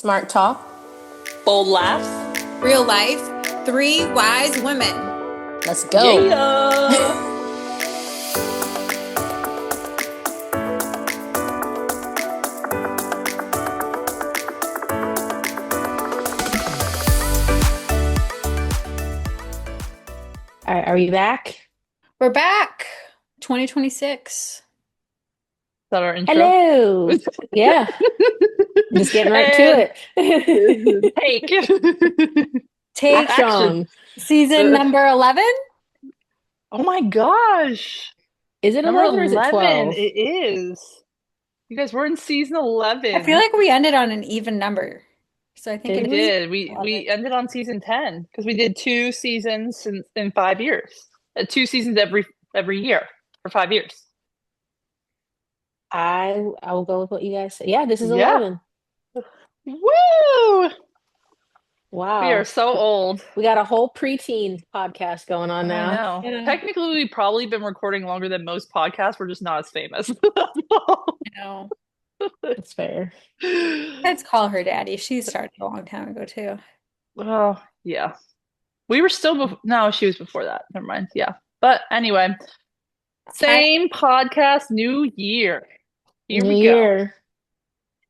Smart talk. Bold laughs. Real life. Three wise women. Let's go. Yeah. Are you back? We're back. 2026. Is that our intro? Hello. Yeah. Just getting right to it. Take Action. Season number 11. Oh my gosh. Is it Number 11 or is it 11. 12? It is. You guys, we're in season 11. I feel like we ended on an even number. So I think Did we it did. We ended on season 10 because we did 2 seasons in 5 years. 2 seasons every year for 5 years. I will go with what you guys say. Yeah, this is Yeah. 11. Woo! Wow. We are so old. We got a whole preteen podcast going on now. I know. Yeah. Technically, we've probably been recording longer than most podcasts. We're just not as famous. know. That's fair. Let's call her daddy. She started a long time ago too. Oh, yeah. We were still no, she was before that. Never mind. Yeah. But anyway, same podcast, new year. Here we go.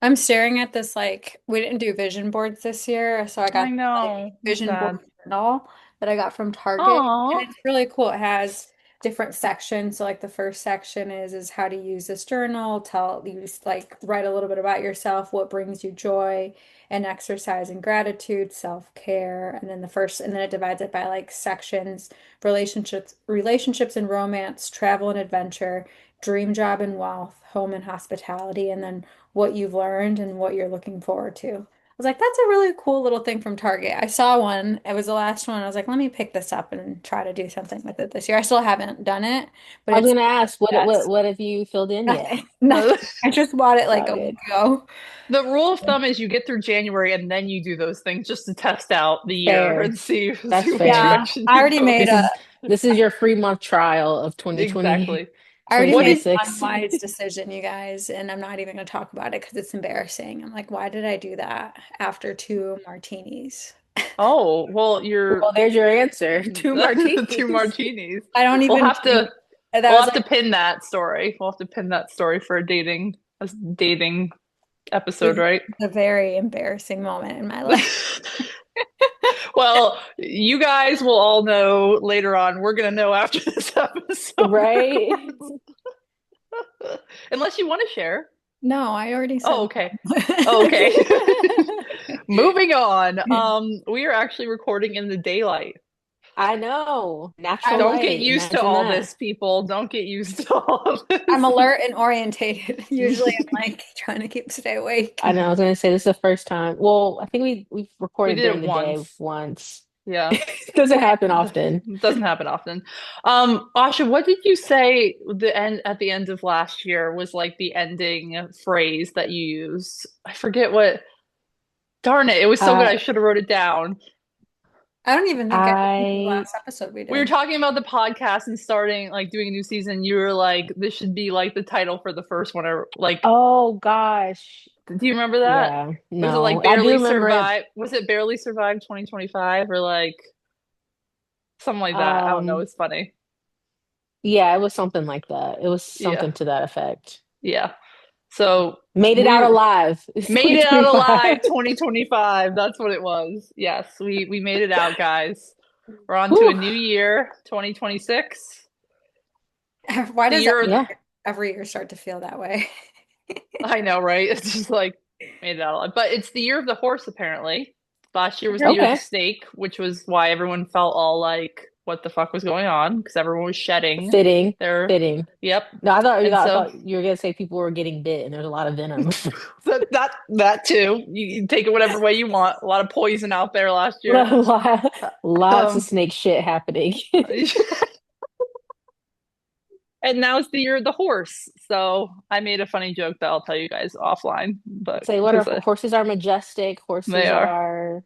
I'm staring at this, like, we didn't do vision boards this year, so I got I know. like, vision Sad. board journal that I got from Target. Aw. And it's really cool. It has different sections. So like the first section is how to use this journal, tell you like write a little bit about yourself, what brings you joy, and exercise and gratitude, self-care. And then and then it divides it by like sections, relationships and romance, travel and adventure, dream job and wealth, home and hospitality, and then what you've learned and what you're looking forward to. I was like, that's a really cool little thing from Target. I saw one. It was the last one. I was like, let me pick this up and try to do something with it this year. I still haven't done it, but I was it's gonna ask, what yes. what have you filled in yet? Nothing. I just bought it like All a good. week ago. The rule of thumb is you get through January and then you do those things just to test out the year Fair. and see That's what fair. Yeah, direction I you already go. made This is your free month trial of 2020. Exactly. I already made an 2026. unwise decision, you guys, and I'm not even going to talk about it because it's embarrassing. I'm like, why did I do that after 2 martinis? Oh, well, Well, there's your answer. 2 martinis. 2 martinis. I don't even We'll have to that we'll was have like to pin that story. We'll have to pin that story for a dating episode, right? a very embarrassing moment in my life. Well, you guys will all know later on. We're gonna know after this episode. Right? Unless you want to share. No, I already said. Oh, okay. Oh, okay. Moving on. We are actually recording in the daylight. I know. Natural Don't light. get used to Imagine all that. this, people. Don't get used to all of this. I'm alert and orientated. Usually I'm like trying to stay awake. I know. I was gonna say this is the first time. Well, I think we've recorded We did during it the day once. once. Yeah. It doesn't happen often. It doesn't happen often. Asha, what did you say at the end of last year was like the ending phrase that you used? I forget what. Darn it, it was so good I should have wrote it down. I don't even think I the last episode we did. We were talking about the podcast and starting like doing a new season. You were like, this should be like the title for the first one, or like. Oh gosh. Do you remember that? Yeah. Was it No. like I do barely remember it. survive? Was it barely survived 2025 or like something like that? I don't know. It's funny. Yeah, it was something like that. It was something Yeah. to that effect. Yeah. So Made it out alive. made it out 2025. alive 2025. That's what it was. Yes, we made it out, guys. We're on to a Whew. new year, 2026. Why does Yeah. every year start to feel that way? I know, right? It's just like made it out alive. But it's the year of the horse, apparently. Last year was the year of Okay. the snake, which was why everyone felt all like, what the fuck was going on? Because everyone was shedding Fitting. their. Fitting. Yep. No, I And thought you were gonna say people were getting bit and there's a lot of venom. So that too. You take it whatever way you want. A lot of poison out there last year. Lots of snake shit happening. And now it's the year of the horse. So I made a funny joke that I'll tell you guys offline. But Say what are horses are majestic, horses They are. are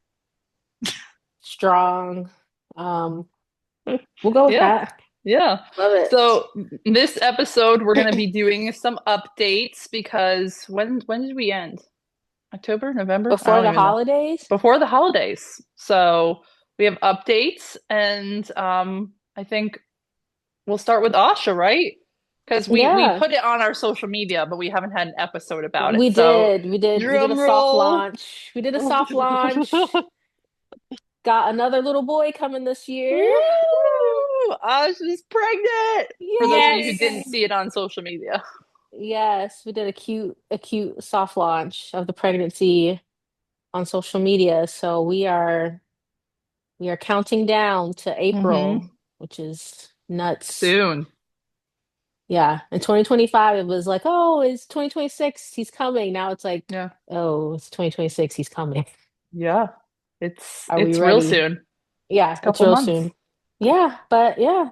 strong. We'll go with Yeah. that. Yeah. Love it. So this episode we're gonna be doing some updates because when did we end? October, November? I before don't the even know. holidays. Before the holidays. So we have updates, and I think we'll start with Asha, right? Because we Yeah, put it on our social media, but we haven't had an episode about it. we So did. We did a drum soft roll. launch. We did a soft launch. Got another little boy coming this year. Woo! Asha's pregnant. For those of you who didn't Yay. see it on social media. Yes, we did a cute soft launch of the pregnancy on social media. So we are counting down to April, Hmm. which is nuts. Soon. Yeah. In 2025, it was like, oh, it's 2026, he's coming. Now it's like, Yeah. oh, it's 2026, he's coming. Yeah. It's Are we it's real ready? soon. Yeah, it's Couple real months. soon. Yeah, but yeah, How are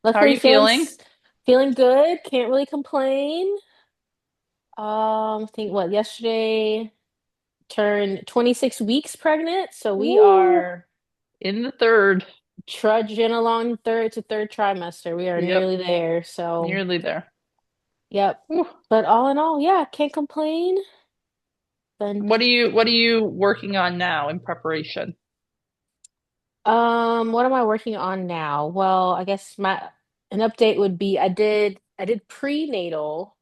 luckily you feeling? feeling good. Can't really complain. I think what yesterday turned 26 weeks pregnant, so we Woo! are In the third. trudging along third trimester. We are Yep. nearly there. So, Nearly there. yep. Woo. But all in all, yeah, can't complain. Then, What are you working on now in preparation? what am I working on now? Well, I guess my an update would be I did prenatal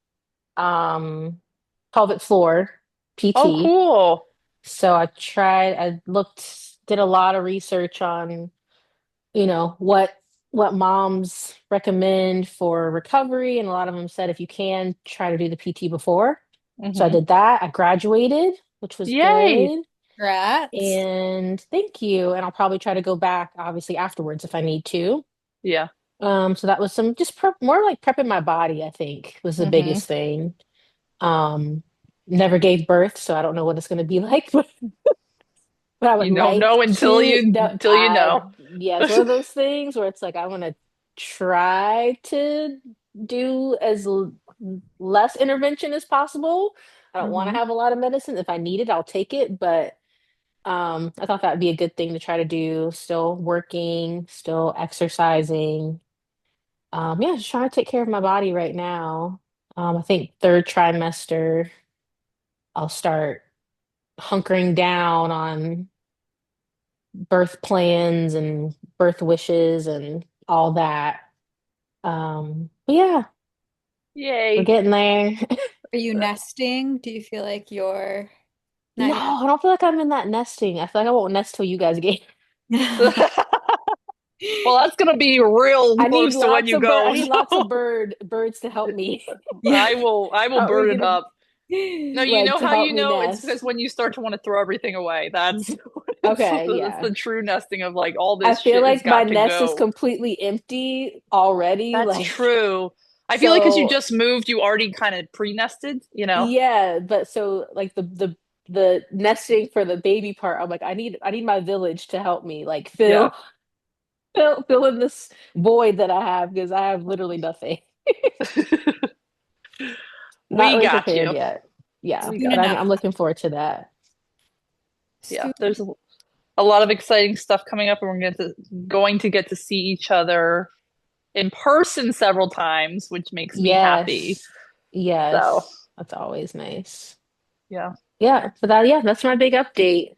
pelvic floor Oh, PT. cool. So I looked, did a lot of research on, what moms recommend for recovery, and a lot of them said if you can try to do the PT before. So I Hmm. did that. I graduated, which was Yay. good. Congrats. And thank you. And I'll probably try to go back obviously afterwards if I need to. Yeah. So that was some just more like prepping my body, I think, was the Hmm. biggest thing. Um, Never gave birth, so I don't know what it's going to be like, but I would You don't like know until to. you until you know. Yeah, it's one of those things where it's like I want to try to do as less intervention as possible. I don't want to Hmm. have a lot of medicine. If I need it, I'll take it, but I thought that would be a good thing to try to do. Still working, still exercising. Yeah, just trying to take care of my body right now. I think third trimester, I'll start hunkering down on birth plans and birth wishes and all that. But yeah, we're Yay. getting there. Are you nesting? Do you feel like you're not No, yet? I don't feel like I'm in that nesting. I feel like I won't nest till you guys get. Well, that's gonna be real close to when you I go. need lots of So birds to help me. Yeah. I will Help me burn get it a up. No, you like know to how help you me know? It's nest. because when you start to want to throw everything away, that's Okay, it's yeah. the true nesting of like all I this feel shit has like my got to nest is go. completely empty already. That's Like, true. I feel like because you so just moved, you already kind of pre-nested, you know? yeah, but so like the nesting for the baby part, I'm like, I need my village to help me, like Yeah. fill in this void that I have because I have literally nothing. Not We really got prepared you. yet. Yeah, We Soon but got I'm enough. looking forward to that. yeah. Soon There's a lot of exciting stuff coming up, and we're going to get to see each other in person several times, which makes me happy. Yes. So, Yes. That's always nice. yeah. Yeah, but that's my big update.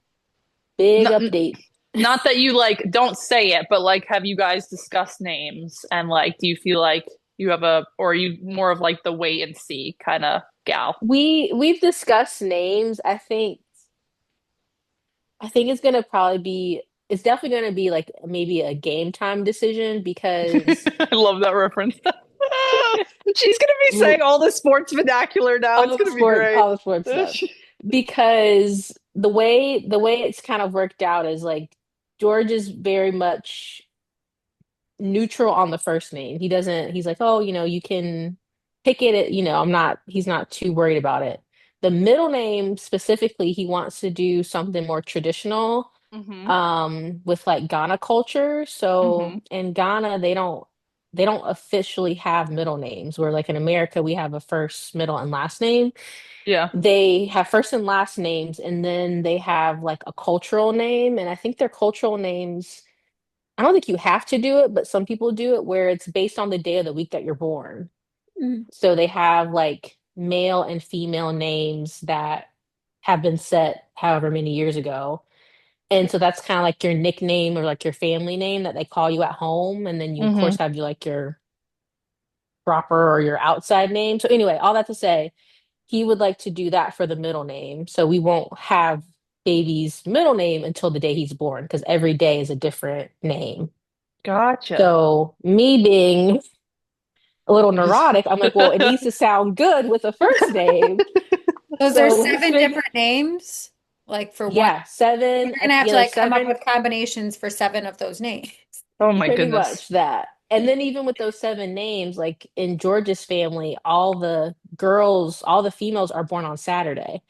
Big Not, update. not that you like don't say it, but like, have you guys discussed names? And like, do you feel like you have or are you more of like the wait and see kind of gal? We've discussed names. I think it's definitely gonna be like maybe a game time decision because I love that reference. She's gonna be saying all the sports vernacular now. It's gonna be great. all the sports stuff. Because the way it's kind of worked out is like George is very much neutral on the first name. He's like, oh, you can pick it, he's not too worried about it. The middle name specifically, he wants to do something more traditional, Hmm. with like Ghana culture. Hmm. So in Ghana, they don't officially have middle names, where like in America we have a first, middle, and last name. Yeah. They have first and last names, and then they have like a cultural name. And I think their cultural names, I don't think you have to do it, but some people do it where it's based on the day of the week that you're born. Mm. So they have like male and female names that have been set however many years ago. And so that's kind of like your nickname or like your family name that they call you at home. And then you, of Hmm. course, have your like your proper or your outside name. So anyway, all that to say, he would like to do that for the middle name. So we won't have baby's middle name until the day he's born because every day is a different name. Gotcha. So me being a little neurotic, I'm like, well, it needs to sound good with a first name. Those are So let's seven figure, different names, like for one. yeah, seven, You're gonna have yeah, to there's like come up seven, with combinations for seven of those names. Oh my pretty goodness. much that. And then even with those seven names, like in George's family, all the girls, all the females are born on Saturday.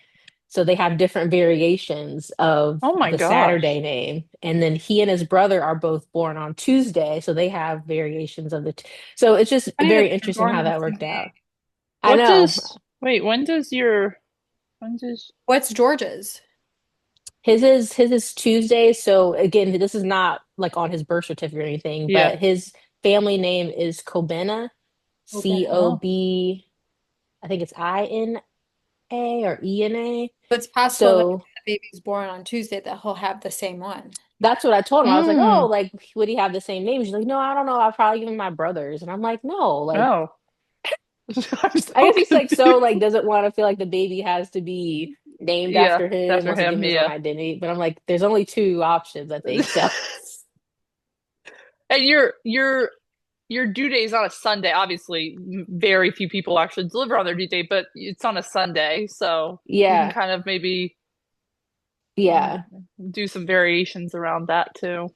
So they have different variations of Oh my the Saturday gosh. name. And then he and his brother are both born on Tuesday. So they have variations of so it's just Funny that very they're interesting born how on the that same worked day. out. I What know. does, wait, when does, What's George's? His is Tuesday. So again, this is not like on his birth certificate or anything, yeah. but his family name is Kobena, Okay. Oh, Cob. I think it's Ina or Ena. But it's possible that if So the baby's born on Tuesday that he'll have the same one. that's what I told him. I was like, mm. "Oh, like would he have the same name?" She's like, "No, I don't know. I'll probably give him my brothers." And I'm like, "No, like Oh. I'm I so guess he's like so confused. like doesn't want to feel like the baby has to be named Yeah, after him, after wants to give him, him his own yeah. identity." But I'm like, there's only two options, I think. So And your due date is on a Sunday. Obviously, very few people actually deliver on their due date, but it's on a Sunday, so we can yeah, kind of maybe mm, yeah, do some variations around that too.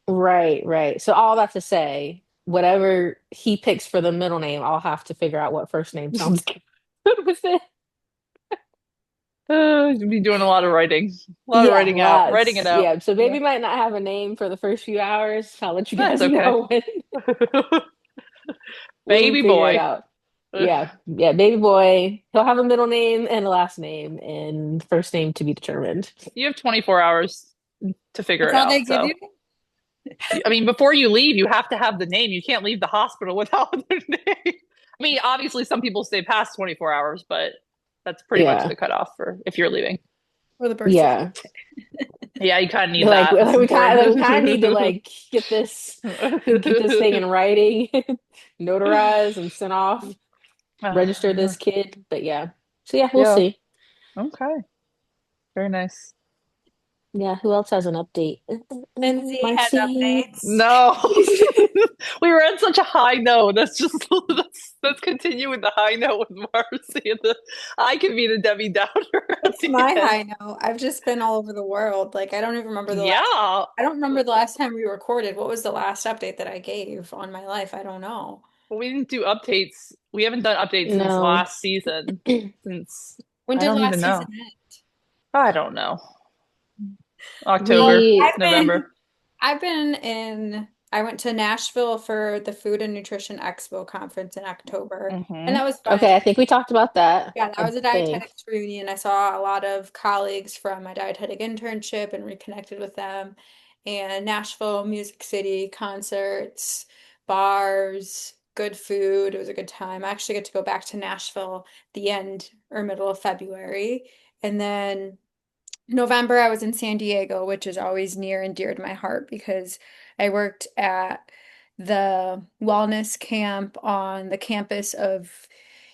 right, right. So all that to say, whatever he picks for the middle name, I'll have to figure out what first name sounds good with it. You'll be doing a lot of Yeah, writing it lots. out. Yeah. So Yeah. baby might not have a name for the first few hours. I'll let you That's guys okay. know when we Baby figure it boy. out. Yeah. Yeah. Baby boy. He'll have a middle name and a last name and first name to be determined. You have 24 hours to figure That's it all they out. give you? So, I mean, before you leave, you have to have the name. You can't leave the hospital without their name. I mean, obviously, some people stay past 24 hours, but that's pretty much Yeah. the cutoff for if you're leaving. Or the birth Yeah. certificate. Yeah, you kind of need Like that. It's we kind of need to important. like get this thing in writing, notarized and sent off, register this kid. But yeah. So yeah, we'll Yeah. see. Okay. Very nice. Yeah, who else has an update? Lindsay has Marcy. updates. No. We were at such a high note. That's just let's continue with the high note with Marcy and the I can be the Debbie Downer at What's the my end. high note? I've just been all over the world. Like I don't even remember the last Yeah. I don't remember the last time we recorded. What was the last update that I gave on my life? I don't know. Well, we didn't do updates. We haven't done updates since No. last season. Since When I did don't even last season know. end? I don't know. October, We I've been November. I've been in I went to Nashville for the Food and Nutrition Expo conference in October. And Hmm. that was fun. okay, I think we talked about that. Yeah, that I was a think. dietetics reunion. I saw a lot of colleagues from my dietetic internship and reconnected with them. And Nashville, Music City, concerts, bars, good food. It was a good time. I actually get to go back to Nashville the end or middle of February. And then November, I was in San Diego, which is always near and dear to my heart because I worked at the wellness camp on the campus of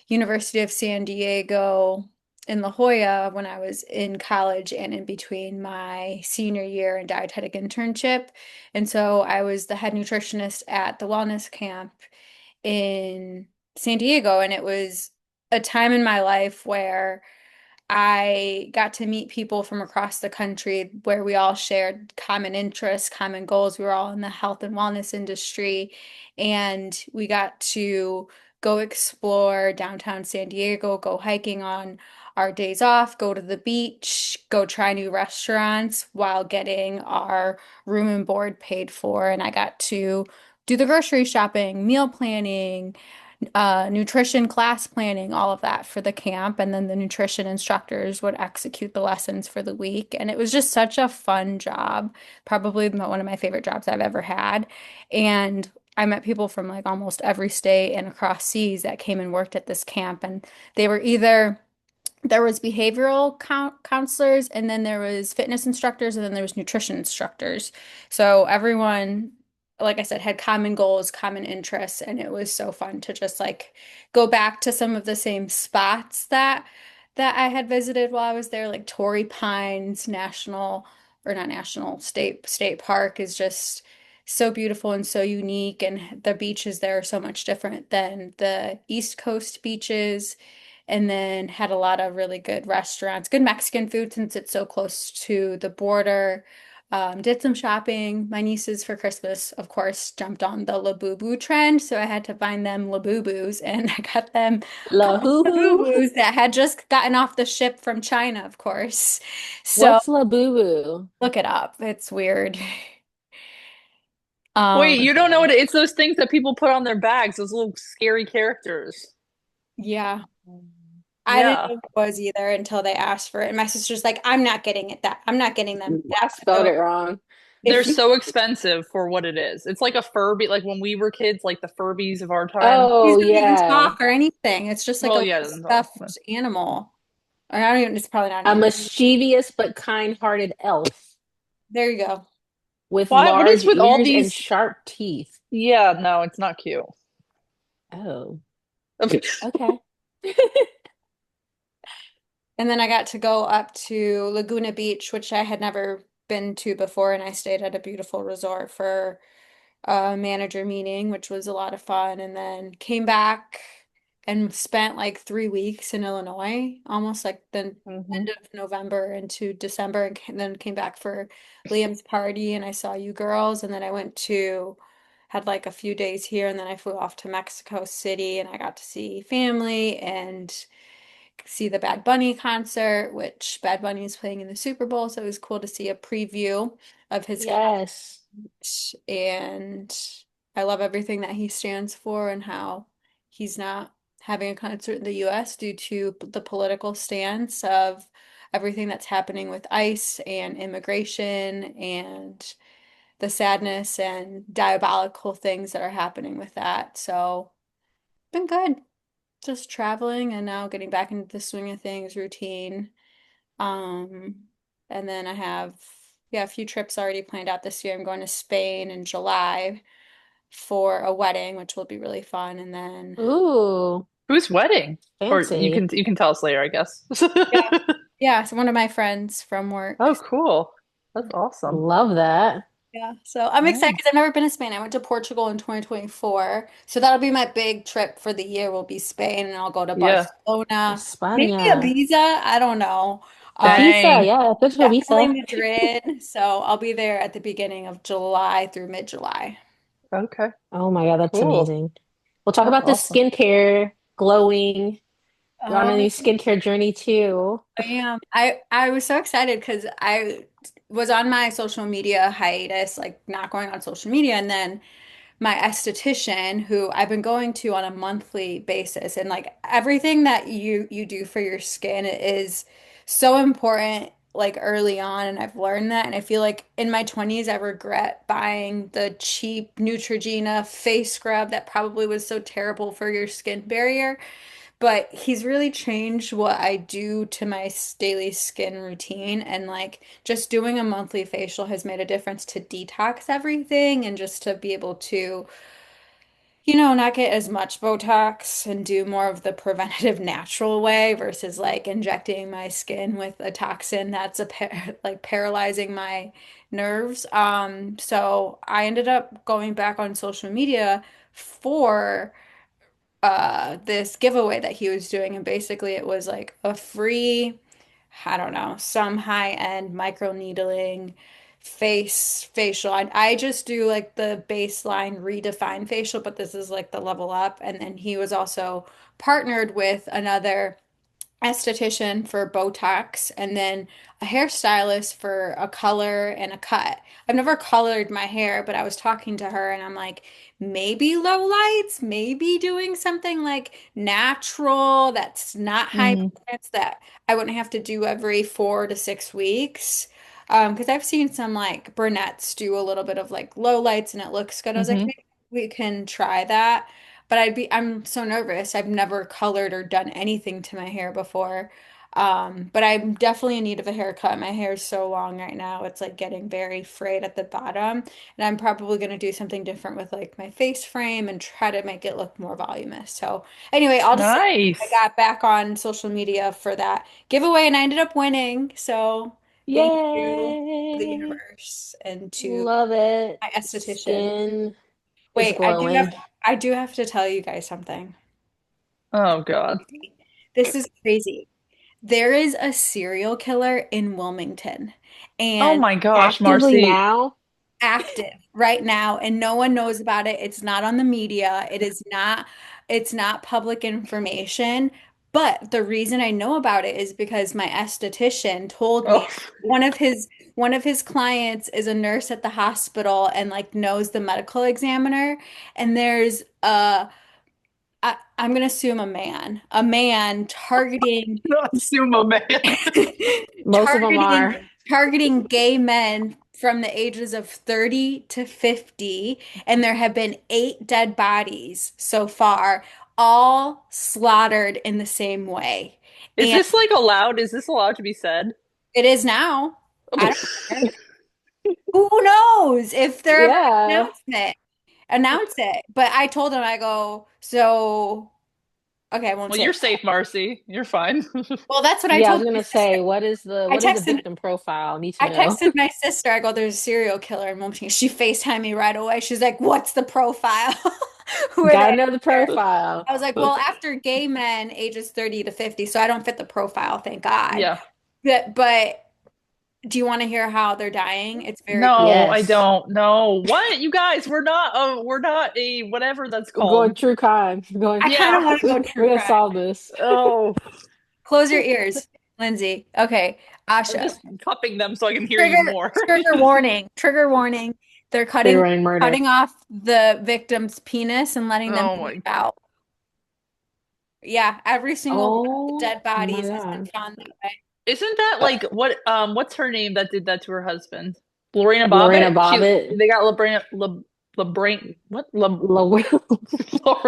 University of San Diego in La Jolla when I was in college and in between my senior year and dietetic internship. And so I was the head nutritionist at the wellness camp in San Diego, and it was a time in my life where I got to meet people from across the country where we all shared common interests, common goals. We were all in the health and wellness industry, and we got to go explore downtown San Diego, go hiking on our days off, go to the beach, go try new restaurants while getting our room and board paid for. And I got to do the grocery shopping, meal planning, nutrition class planning, all of that for the camp. And then the nutrition instructors would execute the lessons for the week. And it was just such a fun job, probably one of my favorite jobs I've ever had. And I met people from like almost every state and across seas that came and worked at this camp. And they were either there was behavioral counselors, and then there was fitness instructors, and then there was nutrition instructors. So everyone, like I said, had common goals, common interests, and it was so fun to just like go back to some of the same spots that I had visited while I was there, like Torrey Pines National, or not National, State Park is just so beautiful and so unique, and the beaches there are so much different than the East Coast beaches, and then had a lot of really good restaurants, good Mexican food since it's so close to the border. Did some shopping. My nieces for Christmas, of course, jumped on the Labubu trend, so I had to find them Labubus, and I got them a La couple hoo of hoo. Labubus that had just gotten off the ship from China, of course. So What's La Boo Boo? look it up. It's weird. Wait, you don't know Okay. it's those things that people put on their bags, those little scary characters. Yeah. I didn't Yeah. know what it was either until they asked for it. And my sister's like, I'm not getting it that I'm not getting them I that. spelled So it wrong. They're if you so expensive for what it is. It's like a Furby, like when we were kids, like the Furbies of our time. these Oh don't even yeah. talk or anything, it's just like a Well, little yeah, it doesn't talk, but stuffed animal. Or I don't even, it's probably not an A animal. mischievous but kind-hearted elf There you go. with what is large with all ears and these? sharp teeth. Yeah, no, it's not cute. Oh, okay. And then I got to go up to Laguna Beach, which I had never been to before, and I stayed at a beautiful resort for a manager meeting, which was a lot of fun, and then came back and spent like 3 weeks in Illinois, almost like the Hmm. end of November into December, and then came back for Liam's party, and I saw you girls, and then I went to had like a few days here, and then I flew off to Mexico City, and I got to see family and see the Bad Bunny concert, which Bad Bunny is playing in the Super Bowl, so it was cool to see a preview of his Yes. and I love everything that he stands for and how he's not having a concert in the US due to the political stance of everything that's happening with ICE and immigration and the sadness and diabolical things that are happening with that. So, been good. Just traveling and now getting back into the swing of things routine. Um, and then I have, yeah, a few trips already planned out this year. I'm going to Spain in July for a wedding, which will be really fun. And then, Ooh, Whose wedding? Or fancy. you can tell us later, I guess. yeah, yeah, so one of my friends from work. Oh, cool. That's awesome. Love that. Yeah, so I'm excited Yeah. because I've never been to Spain. I went to Portugal in 2024. So that'll be my big trip for the year will be Spain, and I'll go to Yeah. Barcelona, maybe España. Ibiza. I don't know. Ibiza, Dang. yeah, good for Definitely Ibiza. Madrid. So I'll be there at the beginning of July through mid-July. Okay. Oh my God, that's Cool. amazing. We'll talk That's about the awesome. skincare, glowing. You're on a new Um, skincare journey too. I am. I was so excited because I was on my social media hiatus, like not going on social media, and then my esthetician, who I've been going to on a monthly basis, and like everything that you do for your skin is so important like early on, and I've learned that, and I feel like in my 20s I regret buying the cheap Neutrogena face scrub that probably was so terrible for your skin barrier. But he's really changed what I do to my daily skin routine. And like just doing a monthly facial has made a difference to detox everything and just to be able to, not get as much Botox and do more of the preventative natural way versus like injecting my skin with a toxin that's like paralyzing my nerves. So I ended up going back on social media for this giveaway that he was doing, and basically it was like a free, I don't know, some high-end micro needling facial. I just do like the baseline redefined facial, but this is like the level up. And then he was also partnered with another esthetician for Botox and then a hairstylist for a color and a cut. I've never colored my hair, but I was talking to her and I'm like, maybe low lights, maybe doing something like natural that's not high Hmm. maintenance that I wouldn't have to do every 4 to 6 weeks. Because I've seen some like brunettes do a little bit of like low lights and it looks good. I was like, Hmm. maybe we can try that. But I'm so nervous. I've never colored or done anything to my hair before. But I'm definitely in need of a haircut. My hair is so long right now. It's like getting very frayed at the bottom. And I'm probably going to do something different with like my face frame and try to make it look more voluminous. So anyway, I'll just say I Nice. got back on social media for that giveaway and I ended up winning. So thank you to the Yay! universe and to Love it. my esthetician. Skin is Wait, glowing. I do have to tell you guys something. Oh God. This is crazy. There is a serial killer in Wilmington Oh and my gosh, Actively Marcy. now. active right now and no one knows about it. It's not on the media. It's not public information. But the reason I know about it is because my esthetician told Oh, me one of his clients is a nurse at the hospital and like knows the medical examiner and there's I'm gonna assume a man targeting not Sumo Man. Most of them targeting are. targeting gay men from the ages of 30 to 50, and there have been 8 dead bodies so far, all slaughtered in the same way. Is And this like allowed? Is this allowed to be said? it is now. I don't care. Who knows if they're ever Yeah. announce it. But I told him, I go, so okay, I won't Well, say. you're safe, Marcy. You're fine. Well, that's what I Yeah, I told was my gonna sister. say, I what is the texted victim profile? Need to I know. texted my sister. I go, there's a serial killer in Wilmington. She FaceTimed me right away. She's like, what's the profile? Who are Gotta they? know the profile. I was like, well, after gay men ages 30 to 50, so I don't fit the profile, thank God. Yeah. But do you want to hear how they're dying? It's very No, I Yes. don't. No. What? You guys, we're not a whatever that's We're going called. true crime. We're going I kind Yeah. of want to go we're true gonna crime. solve this. Oh, Close your ears, Lindsay. Okay, I'm Asha. just cupping them so I can hear you more. Trigger warning. Trigger warning. They're Trigger warning murder. cutting off the victim's penis and letting them Oh bleed my. out. Yeah, every single one of the Oh dead my bodies has been God. found that way. Isn't that Uh, like what's her name that did that to her husband? Lorena Lorena Bobbitt? Bobbitt. They got Lorena what Lo- Lorena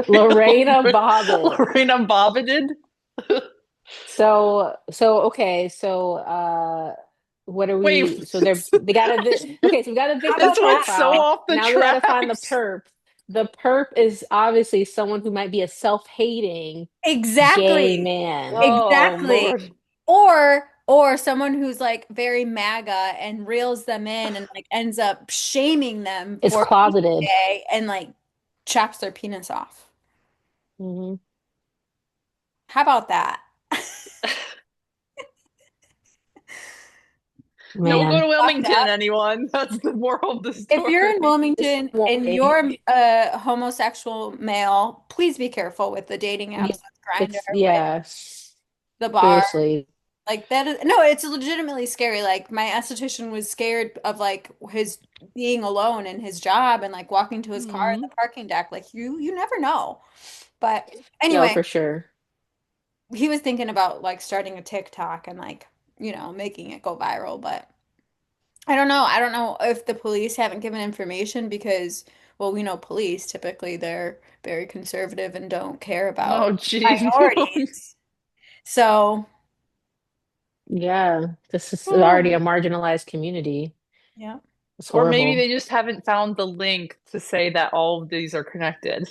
Lorena Bobbitt. Lorena Bobbitt did? Okay, what are Wait, we so they got okay, so we got a How victim this about went so that? profile. off the Now we got to find the tracks. perp. The perp is obviously someone who might be a self-hating gay Exactly. man. Oh Exactly. Lord. Or someone who's like very MAGA and reels them in and like ends up shaming them Is for being closeted. gay and like chops their penis off. Hmm. How about that? Don't go Man, to Fucked Wilmington, up. anyone. That's the moral of the If you're in story. this Wilmington won't and pay. you're a homosexual male, please be careful with the dating Yeah, apps, with Grindr, it's with yeah, the bar. seriously. Like that is no, it's legitimately scary. Like my esthetician was scared of like his being alone in his job and like walking to his car in Hmm. the parking deck. Like you never know. But No, anyway, for sure. he was thinking about like starting a TikTok and like, making it go viral, but I don't know. I don't know if the police haven't given information because, well, we know police typically they're very conservative and don't care about Oh geez. minorities. So, Yeah, this is already a marginalized community. yeah. It's Or maybe horrible. they just haven't found the link to say that all of these are connected.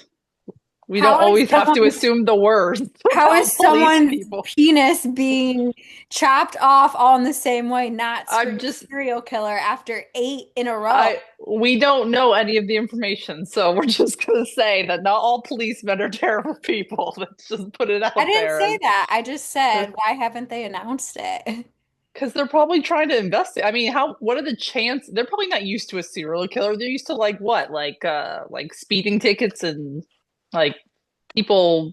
We don't How is always have to someone's assume the worst how about is police someone's people. penis being chopped off all in the same way, not I'm scream just serial killer after 8 in a row? I we don't know any of the information, so we're just gonna say that not all policemen are terrible people. Let's just put it I out didn't there say as that. I just said, why haven't they announced it? because they're probably trying to investigate. I mean, what are the chances? They're probably not used to a serial killer. They're used to like what? Like speeding tickets and like people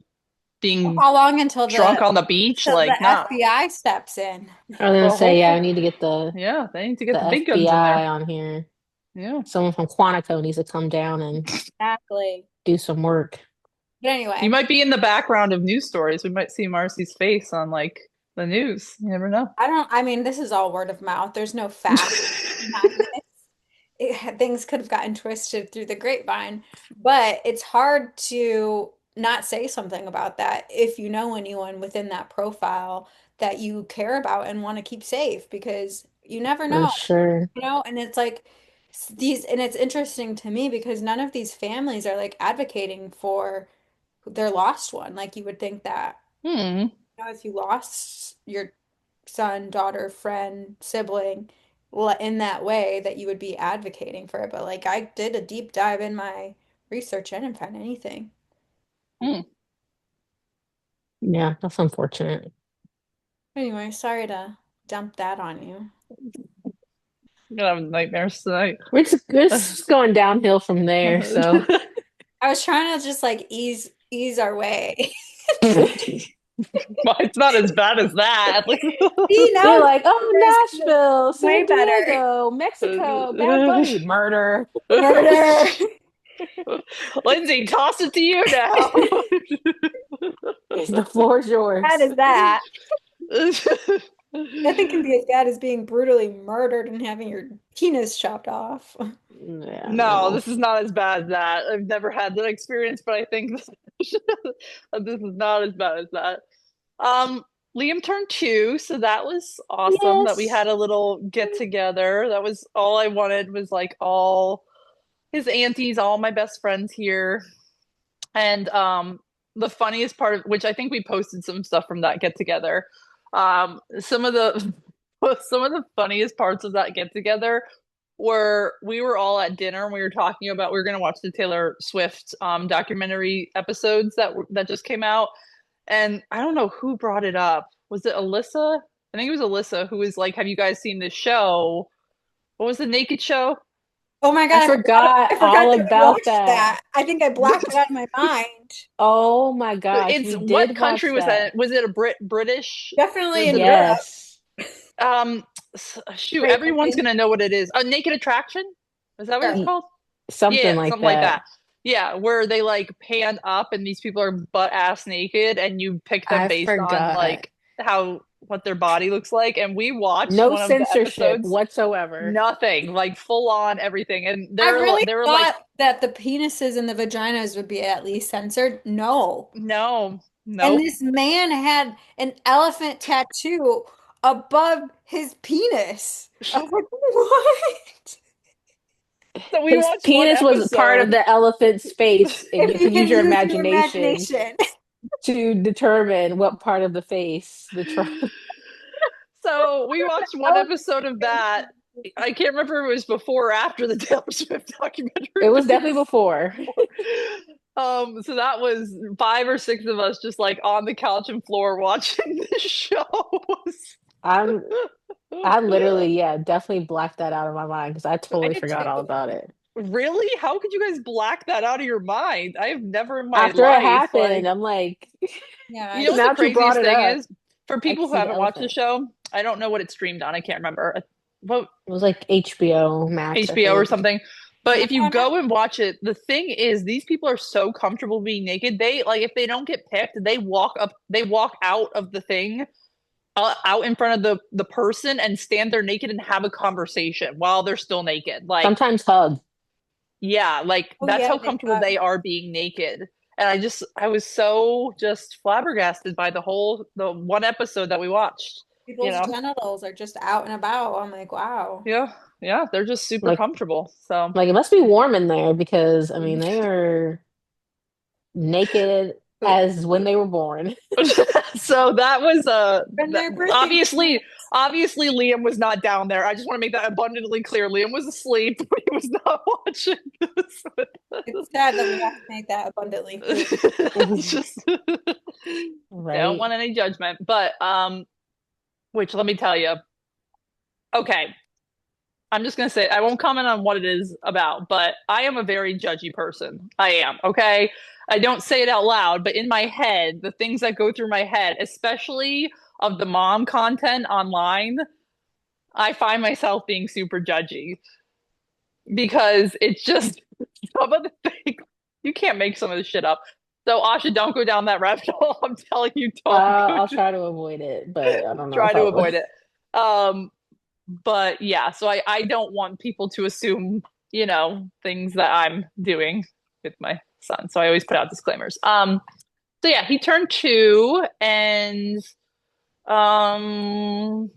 being How long until drunk on the beach, the like not FBI steps in? I was gonna well, say, yeah, hopefully. we need to get Yeah, they need to the get the big guns in FBI there. on here. Yeah. Someone from Quantico needs to come down and Exactly. do some work. But You anyway, might be in the background of news stories. We might see Marcy's face on like the news. You never know. I mean, this is all word of mouth. There's no fact behind this. Things could have gotten twisted through the grapevine, but it's hard to not say something about that if you know anyone within that profile that you care about and want to keep safe because you never For know, sure. and it's like and it's interesting to me because none of these families are like advocating for their lost one. Like you would think that, Hmm. if you lost your son, daughter, friend, sibling in that way, that you would be advocating for it. But like I did a deep dive in my research, I didn't find anything. Hmm. Yeah, that's unfortunate. Anyway, sorry to dump that on you. I'm gonna have nightmares tonight. It's just going downhill from there, so. I was trying to just like ease our way. Well, it's not as bad as that. See, now You're it's like, oh, Nashville, way San better. Mexico, Mexico, Bad Bunny, murder. Murder. Lindsay, toss it to you now. The floor is Bad yours. as that. Nothing can be as bad as being brutally murdered and having your penis chopped off. Yeah, No, no. this is not as bad as that. I've never had that experience, but I think this is not as bad as that. Um, Liam turned 2, so that was awesome that we had Yes. a little get together. That was all I wanted was like all his aunties, all my best friends here. And the funniest part of which I think we posted some stuff from that get together. Some of the some of the funniest parts of that get together were we were all at dinner and we were talking about we were going to watch the Taylor Swift documentary episodes that just came out, and I don't know who brought it up. Was it Alyssa? I think it was Alyssa who was like, "Have you guys seen this show? What was the Naked Show?" Oh my I God, forgot I forgot all that we about watched that. that. I think I blocked it out of my mind. Oh my gosh, It's we what did country watch was that. that? Was it a British? Definitely Was in it Europe. Yes, um shoot, Great everyone's Britain. gonna know what it is. A Naked Attraction? Is that what it's Sure. called? something Yeah, like something like that. that. Yeah, where they like pan up and these people are butt ass naked and you pick them I based on forgot. like how what their body looks like. And we watched No one of the censorship episodes, whatsoever. nothing, like full on everything. And I really they were like, thought that the penises and the vaginas would be at least censored. No. no, And nope. this man had an elephant tattoo above his penis. I was like, what? So we His watched one penis was part of episode. the elephant's face, and you If you can use can your use your imagination imagination. to determine what part of the face the trunk. So we watched one Elephant episode of that. face. I can't remember if it was before or after the Taylor Swift documentary, It but was it definitely was before. before. So that was 5 or 6 of us just like on the couch and floor watching the shows. I'm I literally, yeah, definitely blacked that out of my mind because I I totally did forgot all too. about it. Really? How could you guys black that out of your mind? I have never in my After it life, like, like, I'm like, Yeah, you I know what the now that you brought craziest it thing up, is? For I can people who see the haven't watched the elephant. show, I don't know what it's streamed on. I can't remember. What It was like HBO Max, I HBO or think. something. But yeah, if you go and watch it, the thing is, these people are so comfortable being naked. They like if they don't get picked, they walk out of the thing, out in front of the person, and stand there naked and have a conversation while they're still naked. Like, Sometimes hug. yeah, like oh that's yeah, how they comfortable they are being naked. And I was so just flabbergasted by the one episode that we watched. You people's know, genitals are just out and about. I'm like, wow. yeah, yeah, they're just super Like comfortable. So. like it must be warm in there because I mean they are naked as when they were born. So that was Been there birthing. obviously Liam was not down there. I just want to make that abundantly clear. Liam was asleep. He was not watching this with It's us. sad that we have to make that abundantly clear. It's just don't Right. want any judgment. But which let me tell you. Okay, I'm just gonna say I won't comment on what it is about, but I am a very judgy person. I am, okay? I don't say it out loud, but in my head, the things that go through my head, especially of the mom content online, I find myself being super judgy because it's just some of the things you can't make some of this shit up. So Asha, don't go down that rabbit hole. I'm telling you, don't go I'll try to avoid it, but I don't know try if I to will. avoid it. Um, but yeah, so I don't want people to assume, things that I'm doing with my son. So I always put out disclaimers. So yeah, he turned 2 and Oh,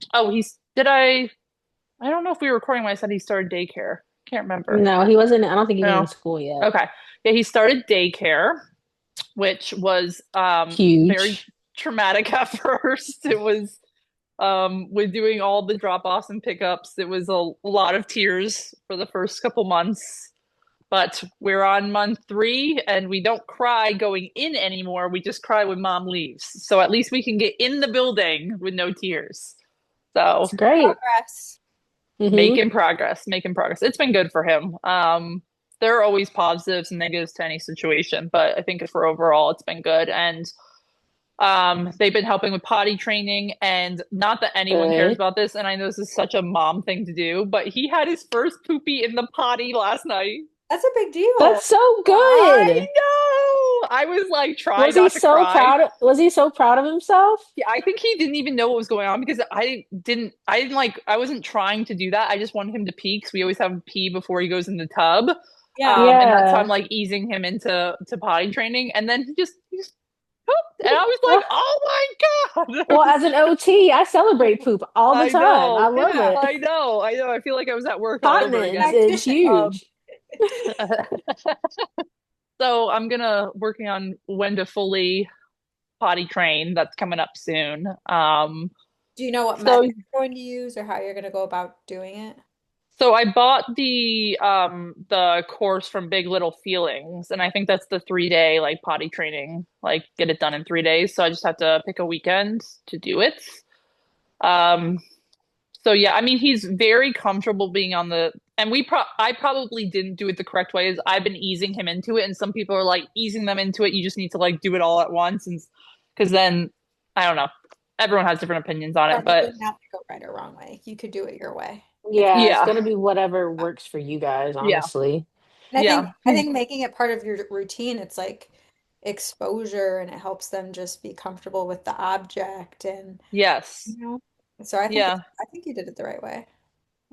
I don't know if we were recording when I said he started daycare. Can't remember. No, he wasn't. I don't think he was No. in school yet. Okay. Yeah, he started daycare, which was very Huge. traumatic at first. It was with doing all the drop-offs and pickups, it was a lot of tears for the first couple months. But we're on month 3 and we don't cry going in anymore. We just cry when mom leaves. So at least we can get in the building with no tears. It's So great. Progress. Hmm. making progress, making progress. It's been good for him. There are always positives and negatives to any situation, but I think for overall, it's been good. And they've been helping with potty training, and not that anyone cares Good. about this, and I know this is such a mom thing to do, but he had his first poopy in the potty last night. That's a big deal. That's so I good. know. I was like trying not to cry. Was he so proud of himself? Yeah, I think he didn't even know what was going on because I didn't like I wasn't trying to do that. I just wanted him to pee because we always have him pee before he goes in the tub. Yeah. And that's how I'm Yeah. like easing him into potty training. And then he just pooped. And I was like, oh my God. Well, as an OT, I celebrate poop all the I time. I know. love Yeah. it. I know. I feel like I was at work all over Continence again. is Practitioner. Um, huge. so I'm gonna working on when to fully potty train. That's coming up soon. Do you know what So method you're going to use or how you're going to go about doing it? So I bought the course from Big Little Feelings, and I think that's the 3 day like potty training, like get it done in 3 days. So I just have to pick a weekend to do it. Um, so yeah, I mean he's very comfortable being on the and I probably didn't do it the correct way, is I've been easing him into it, and some people are like easing them into it, you just need to like do it all at once, and because then I don't know. Everyone has different opinions on Or it, it but doesn't have to go right or wrong way. You could do it your way. It's Yeah, it's yeah, gonna be whatever works for you guys, yeah, honestly. And yeah. I think making it part of your routine, it's like exposure and it helps them just be comfortable with the object and Yes. you know. So Yeah. I think you did it the right way.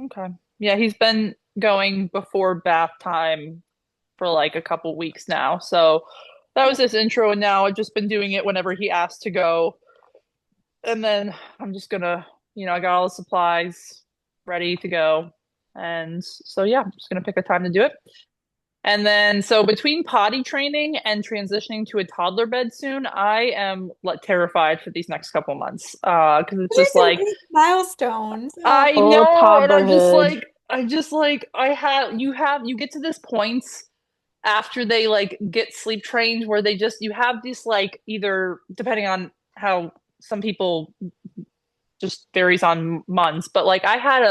Okay. Yeah, he's been going before bath time for like a couple weeks now. So that was Good. his intro, and now I've just been doing it whenever he asks to go. And then I'm just gonna, I got all the supplies ready to go. And so yeah, I'm just gonna pick a time to do it. And then so between potty training and transitioning to a toddler bed soon, I am like terrified for these next couple months. Because it's just These are like big milestones. Oh, I Oh, know, and toddlerhood. you get to this point after they like get sleep trained where you have this like either depending on how some people just varies on months, but like I had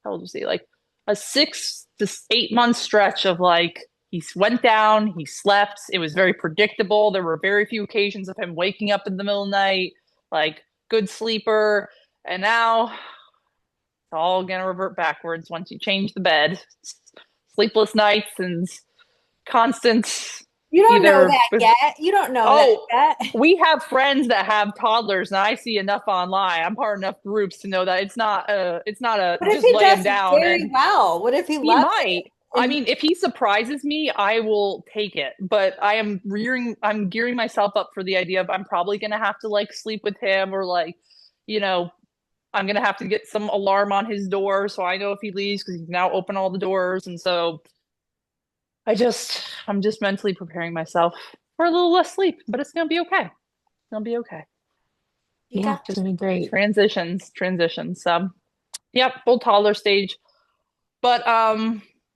how old was he? Like a 6 to 8 month stretch of like he went down, he slept, it was very predictable. There were very few occasions of him waking up in the middle of the night, like good sleeper. And now it's all gonna revert backwards once you change the bed. Sleepless nights and constant you don't know either. that yet. You don't know that Oh, yet. we have friends that have toddlers, and I see enough online. I'm part of enough groups to know that it's not a What if just he lay him does down very and well? What if he he loves might. it? I And mean, if he surprises me, I will take it. But I'm gearing myself up for the idea of I'm probably gonna have to like sleep with him or like, you know, I'm gonna have to get some alarm on his door so I know if he leaves because he's now open all the doors. And so I'm just mentally preparing myself for a little less sleep, but it's gonna be okay. It's gonna be okay. you Yeah, got it's this. gonna be great. Transitions. Yep, full toddler stage. But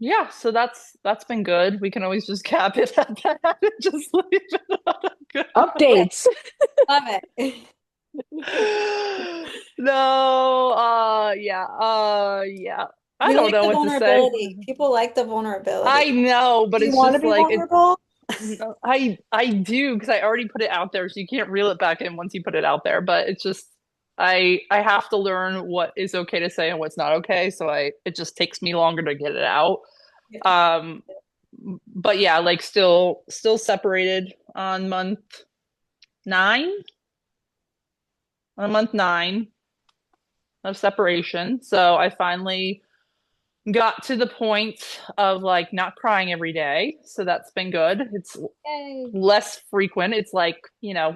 yeah, so that's been good. We can always just cap it at that and just leave it on a good note. Updates. Love it. No, yeah. I We don't like know the what to say. vulnerability. People like the vulnerability. I know, but Do you it's want to just be like vulnerable? I do because I already put it out there, so you can't reel it back in once you put it out there. But it's just I have to learn what is okay to say and what's not okay. So it just takes me longer to get it out. Yeah. Um, but yeah, like still separated on nine, month 9 of separation. So I finally got to the point of like not crying every day. So that's been good. It's Yay. less frequent. It's like,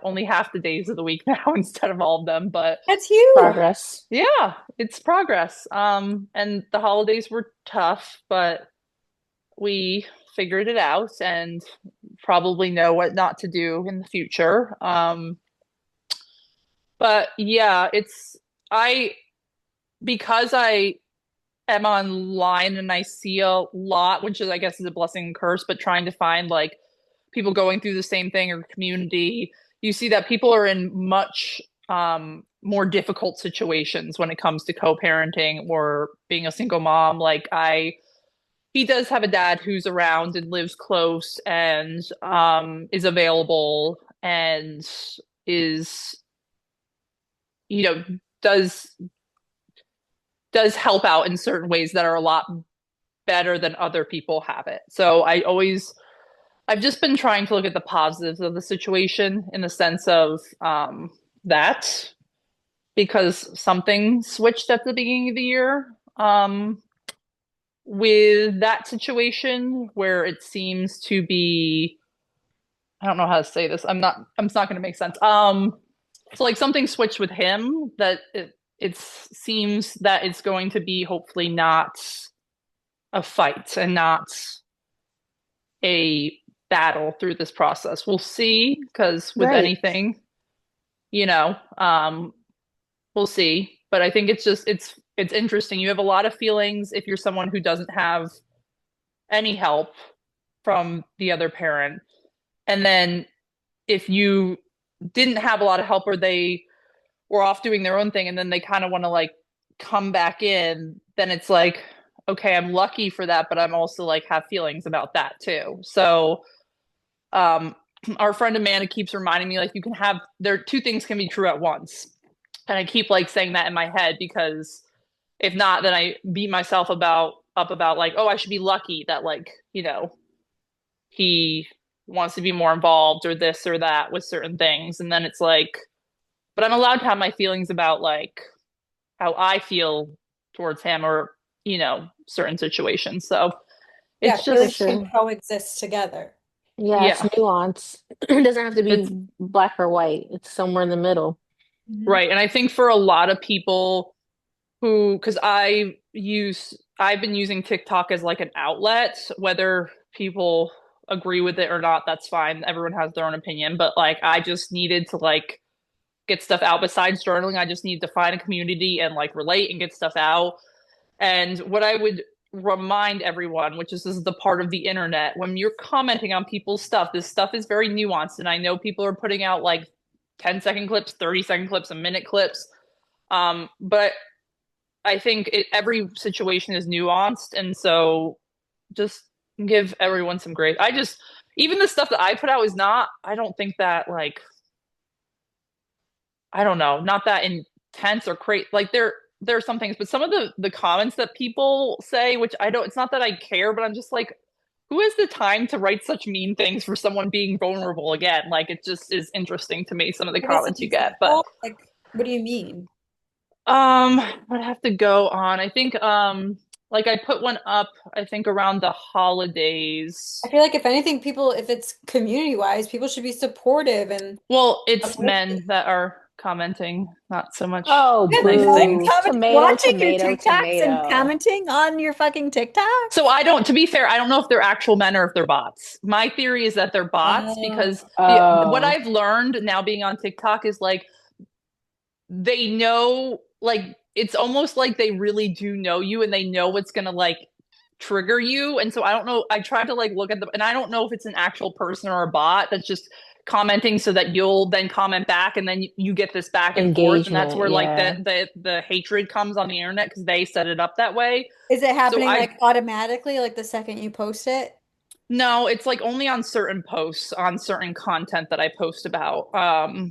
only half the days of the week now instead of all of them. But That's huge. Progress. yeah, it's progress. And the holidays were tough, but we figured it out and probably know what not to do in the future. But yeah, I, because I am online and I see a lot, which is, I guess, is a blessing and curse, but trying to find like people going through the same thing or community, you see that people are in much more difficult situations when it comes to co-parenting or being a single mom. He does have a dad who's around and lives close and is available and is, you know, does help out in certain ways that are a lot better than other people have it. So I've just been trying to look at the positives of the situation in the sense of that because something switched at the beginning of the year with that situation where it seems to be, I don't know how to say this. It's not going to make sense. So like something switched with him that it seems that it's going to be hopefully not a fight and not a battle through this process. We'll see, because with Right. anything, you know, we'll see. But I think it's interesting. You have a lot of feelings if you're someone who doesn't have any help from the other parent. And then if you didn't have a lot of help or they were off doing their own thing and then they kind of want to like come back in, then it's like, okay, I'm lucky for that, but I'm also like have feelings about that too. So um our friend Amanda keeps reminding me like there are two things can be true at once. And I keep like saying that in my head because if not, then I beat myself about like, oh, I should be lucky that like, he wants to be more involved or this or that with certain things. And then it's like, but I'm allowed to have my feelings about like how I feel towards him or, certain situations. So Yeah, it's For feelings just, can sure. coexist together. Yeah, it's yeah, nuance. It doesn't have to it's be black or white. It's somewhere in the middle. Mhm. right. And I think for a lot of people because I've been using TikTok as like an outlet, whether people agree with it or not, that's fine. Everyone has their own opinion, but like I just needed to like get stuff out besides journaling. I just needed to find a community and like relate and get stuff out. And what I would remind everyone, which is this is the part of the internet, when you're commenting on people's stuff, this stuff is very nuanced. And I know people are putting out like 10-second clips, 30-second clips, a minute clips. But I think every situation is nuanced, and so just give everyone some grace. Even the stuff that I put out is not. I don't think that like I don't know, not that intense or crazy. Like there are some things, but some of the comments that people say, which I don't. It's not that I care, but I'm just like, who has the time to write such mean things for someone being vulnerable again? Like it just is interesting to me some of the Give us an comments you get, but example. Like, what do you mean? I'd have to go on. I think like I put one up, I think around the holidays. I feel like if anything, people, if it's community wise, people should be supportive and Well, it's uplifting. men that are commenting, not so much Oh, Yeah, nice men boo. things. comment, Tomato, watching your tomato, TikToks and tomato. commenting on your fucking So TikToks. I don't, to be fair, I don't know if they're actual men or if they're bots. My theory is that they're bots Oh, because what Oh, I've learned now being on TikTok is like they know like it's almost like they really do know you and they know what's gonna like trigger you. And so I don't know. I tried to like look at them and I don't know if it's an actual person or a bot that's just commenting so that you'll then comment back and then you get this back and forth. And that's engagement. where like Yeah. the hatred comes on the internet because they set it up that way. is it So happening I like automatically, like the second you post it? no, it's like only on certain posts, on certain content that I post about.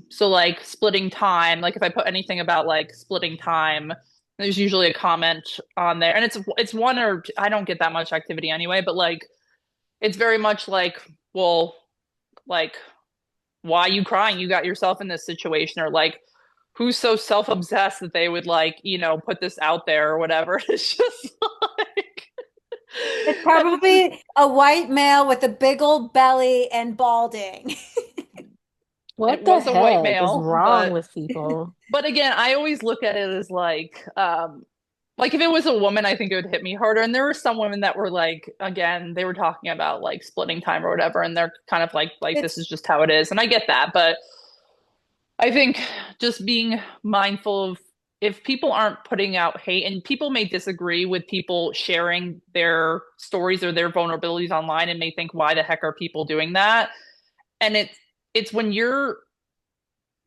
So like splitting time, like if I put anything about like splitting time, there's usually a comment on there. And it's one or I don't get that much activity anyway, but like it's very much like, well, like why are you crying? You got yourself in this situation, or like who's so self-obsessed that they would like, put this out there or whatever. It's just like Probably a white male with a big old belly and balding. It What the was a white heck is male, wrong with people? but again, I always look at it as like if it was a woman, I think it would hit me harder. And there were some women that were like, again, they were talking about like splitting time or whatever, and they're kind of like this It's is just how it is. And I get that, but I think just being mindful of if people aren't putting out hate, and people may disagree with people sharing their stories or their vulnerabilities online and may think, why the heck are people doing that? And it's when you're,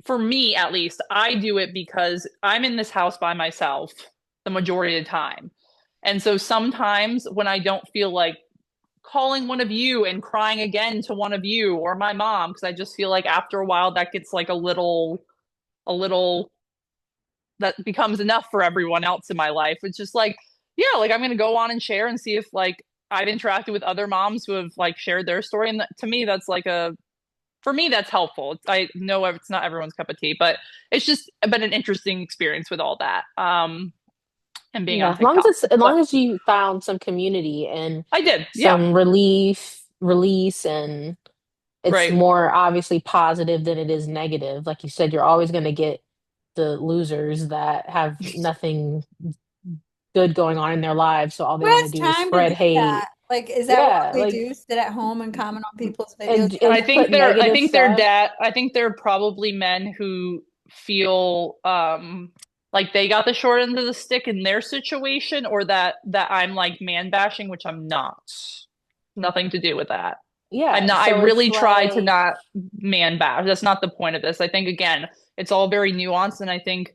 for me at least, I do it because I'm in this house by myself the majority of the time. And so sometimes when I don't feel like calling one of you and crying again to one of you or my mom, because I just feel like after a while that gets like a little that becomes enough for everyone else in my life. It's just like, yeah, like I'm gonna go on and share and see if like I've interacted with other moms who have like shared their story. And to me, that's like for me, that's helpful. I know it's not everyone's cup of tea, but it's just been an interesting experience with all that. And being Yeah, on TikTok. as But long as you found some community and I did, yeah, some release, and it's right. more obviously positive than it is negative. Like you said, you're always going to get the losers that have nothing good going on in their lives, so all they Who want to has do is time to spread do hate. that? Like, is that what all Yeah, they like do? Sit at home and comment on people's videos? You and put I negative think they're stuff. dad. I think they're probably men who feel like they got the short end of the stick in their situation, or that I'm like man bashing, which I'm not. Nothing to do with that. I'm Yeah, not. I so it's really try to like, not man bash. That's not the point of this. I think again, it's all very nuanced, and I think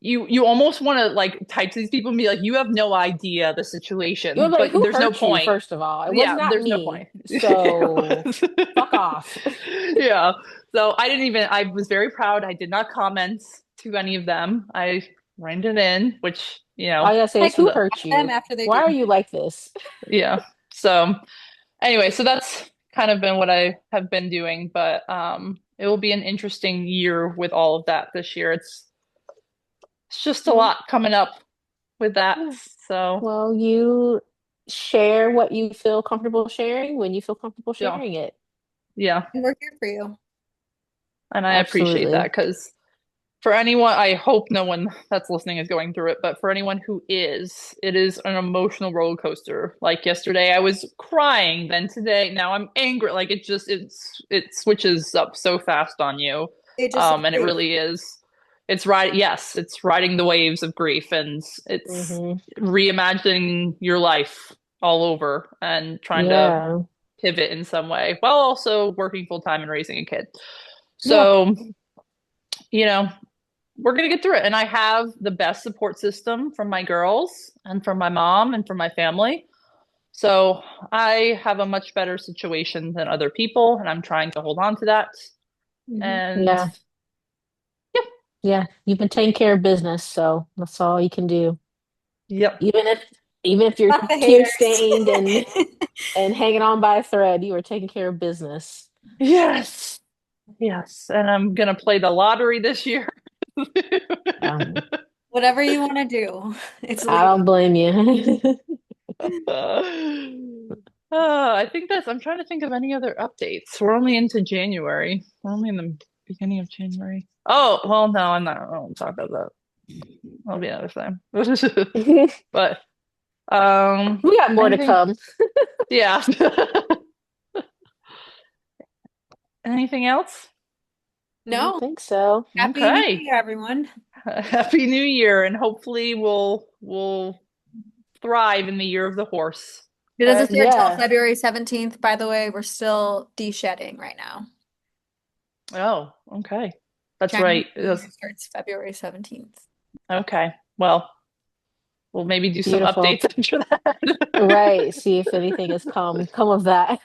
you almost want to like type to these people and be like, you have no idea the you're situation, like, but who there's no hurt you, point. first of all? It was Yeah, not there's no me. point. So fuck off. Yeah. So I didn't even, I was very proud. I did not comment to any of them. I reined it in, which, All I gotta say is, like for who the, hurt them you? after they Why do. are you like this? yeah. So anyway, so that's kind of been what I have been doing, but it will be an interesting year with all of that this year. It's just a lot coming up with that. Yeah. So Well, you share what you feel comfortable sharing when you feel comfortable yeah, sharing it. yeah. And we're here for you. And I appreciate that Absolutely. because for anyone, I hope no one that's listening is going through it, but for anyone who is, it is an emotional roller coaster. Like yesterday, I was crying, then today, now I'm angry. Like it switches up so fast on you, They just and it agree. really is. It's right. Yes, it's riding the waves of grief, and it's Hmm. reimagining your life all over and trying to Yeah. pivot in some way while also working full time and raising a kid. Yeah. So, you know, we're going to get through it. And I have the best support system from my girls and from my mom and from my family. So I have a much better situation than other people, and I'm trying to hold on to that. And Yeah. yep, Yeah. You've been taking care of business, so that's all you can do. yep, Even if even if you're Not the tear haters. stained and hanging on by a thread, you are taking care of business. yes, yes. And I'm going to play the lottery this year. Um, Whatever you want to do. It's I legal. don't blame you. I think I'm trying to think of any other updates. We're only into January. We're only in the beginning of January. Oh, well, no, I'm not. I won't talk about that. That'll be another time. But, We got more to anything? come. Yeah. Anything else? I don't No. think so. Happy New Okay. Year, everyone. Happy New Year, and hopefully we'll thrive in the year of the horse. It doesn't Okay. start until Yeah. February 17th. By the way, we're still de-shedding right now. Oh, okay. That's Chinese right. New Year starts February 17th. Okay. Well, we'll maybe do some Beautiful. updates after that. Right. See if anything has come of that.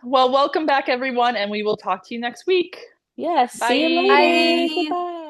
Well, welcome back, everyone, and we will talk to you next week. Yes. See you Bye. later. Bye. Goodbye.